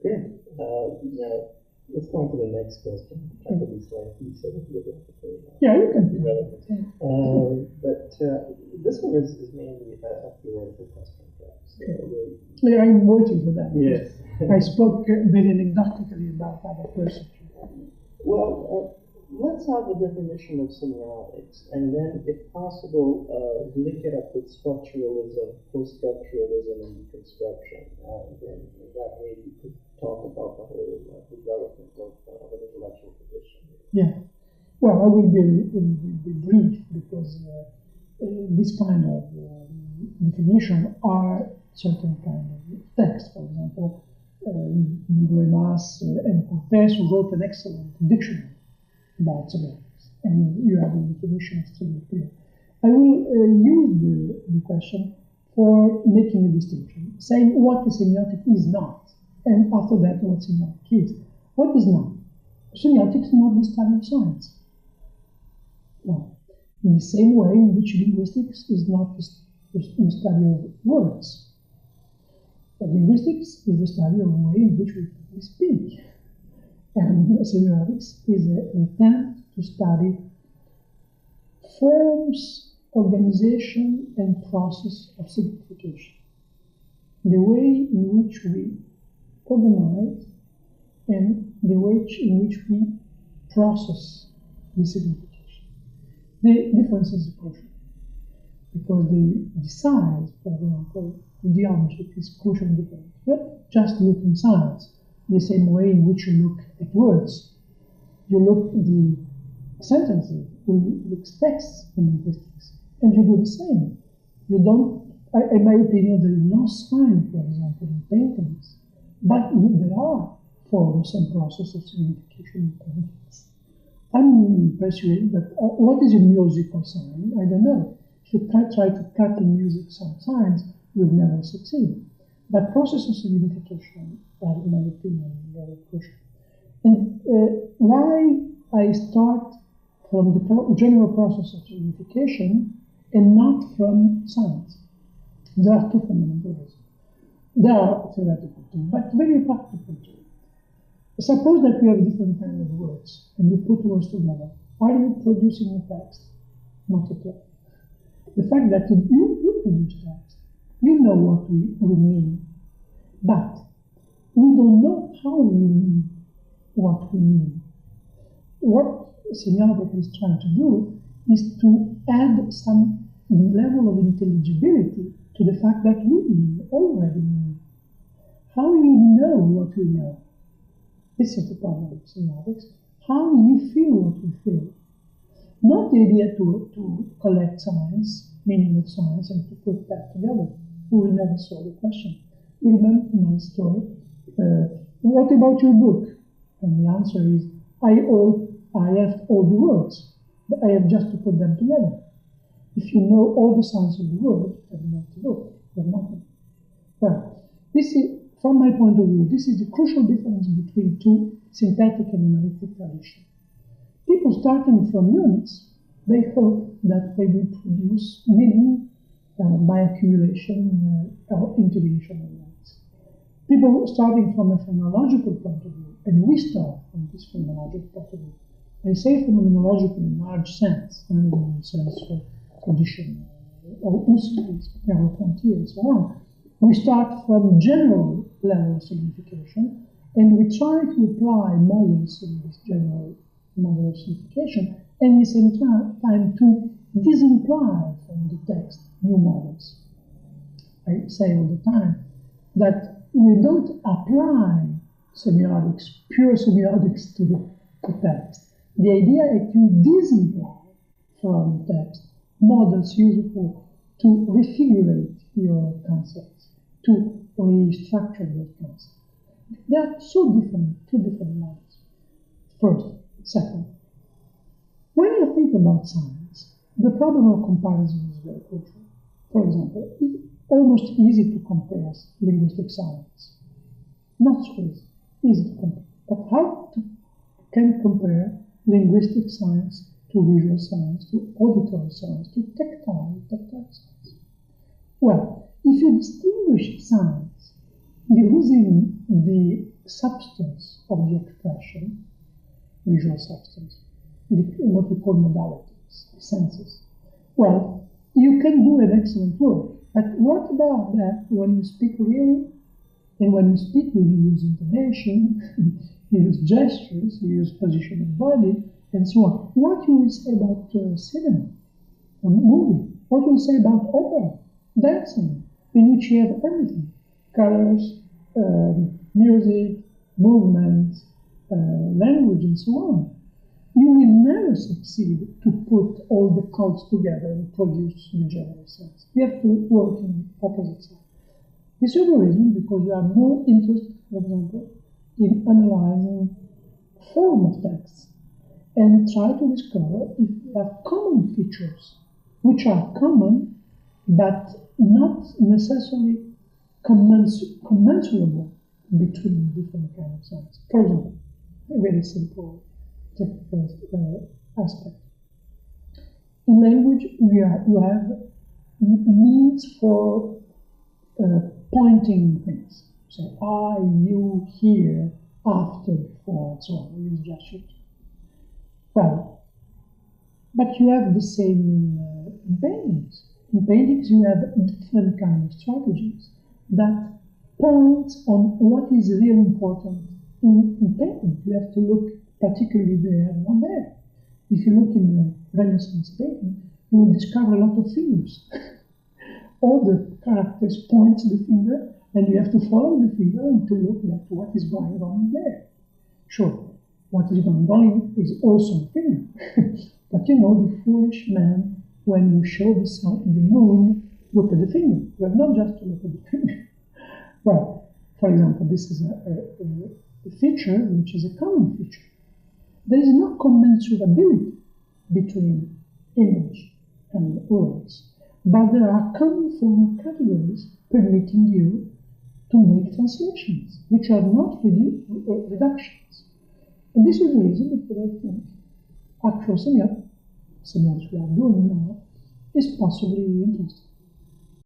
Good. Now, let's go on to the next question. Try to be slightly geographically Yeah, you can. relevant. This one is mainly a theoretical question, perhaps. Yeah, I'm waiting for that. Yes. I spoke very anecdotically about other persons. Well, let's have a definition of semiotics, and then, if possible, link it up with structuralism, post-structuralism, and deconstruction. And then that way we could talk about the whole development of an intellectual tradition. Yeah. Well, I will be brief because this kind of definition are certain kind of texts. For example, Gremas and Cortés wrote an excellent dictionary about semiotics, and you have a definition extremely clear. I will use the question for making a distinction, saying what a semiotic is not, and after that what semiotic is. What is not? Semiotics is not the study of science. Well, in the same way in which linguistics is not the study of words. But linguistics is the study of the way in which we speak. And semiotics is an attempt to study forms, organization, and process of signification. The way in which we organize and the way in which we process the signification. The difference is crucial, because the science, for example, the object is crucially different. You don't just look in science the same way in which you look at words. You look at the sentences, you look at texts in linguistics, and you do the same. You don't, in my opinion, there is no sign, for example, in paintings, but there are forms and processes of signification in paintings. I'm persuaded that what is a musical sign? I don't know. If you try to cut in music some signs, you'll never succeed. But process of signification are, in my opinion, very crucial. And why I start from the general process of signification and not from science? There are two fundamental reasons. There are theoretical too, but very practical too. Suppose that you have different kind of words, and you put words together. Are you producing a text? Not at all. The fact that you produce text, you know what we mean, but we don't know how we mean what we mean. What semiotic is trying to do is to add some level of intelligibility to the fact that we already mean. How do you know what we know? This is the problem of semiotics. How we feel what we feel. Not the idea to collect science, meaning of science, and to put that together. We will never solve the question. You remember my story. What about your book? And the answer is, I have all the words, but I have just to put them together. If you know all the science of the world, you have not the book, you have nothing. Well, this is, from my point of view, this is the crucial difference between two synthetic and analytic traditions. People starting from units, they hope that they will produce meaning by accumulation or integration of units. People starting from a phenomenological point of view, and we start from this phenomenological point of view. I say phenomenological in large sense, and in the sense of tradition, or Husserl, Merleau-Ponty, and so on. We start from general level of signification, and we try to apply models in this general model of signification, and at the same time to disimply from the text new models. I say all the time that we don't apply semiotics, pure semiotics to the text. The idea is to disimply from text models useful to refigurate your concepts, to restructure your concepts. They are so different, two different models. First. Second, when you think about science, the problem of comparison is very crucial. For example, it's almost easy to compare linguistic science. Not so easy to compare. But how can compare linguistic science to visual science, to auditory science, to tactile science? Well, if you distinguish science using the substance of the expression, visual substance, what we call modalities, senses. Well, you can do an excellent work, but what about that when you speak really? And when you speak, you use intonation, you use gestures, you use position of body, and so on. What you will say about cinema, or movie? What you will say about opera, dancing, in which you have everything: colors, music, movement, language, and so on. You will never succeed to put all the codes together and produce the general sense. You have to work in opposite sides. This is the reason because you are more interested, for example, in analyzing form of texts and try to discover if there are common features which are common but not necessarily commensurable between different kinds of sounds. For example, a very simple technical aspect. In language, you have means for pointing things. Say I, you, here, after, before, and so on. You use gestures. Well, but you have the same in paintings. In paintings, you have different kinds of strategies that point on what is really important in painting. You have to look particularly there and not there. If you look in the Renaissance painting, you will discover a lot of fingers. All the characters point the finger, and you have to follow the finger and to look at what is going on there. Sure, what is going on is also a finger. But you know, the foolish man, when you show the sun, the moon, look at the finger. You have not just to look at the finger. Well, for example, this is a feature which is a common feature. There is no commensurability between image and words, but there are common formal categories permitting you to make translations, which are not reductions. And this is the reason that I think actual semiotics we are doing now is possibly interesting.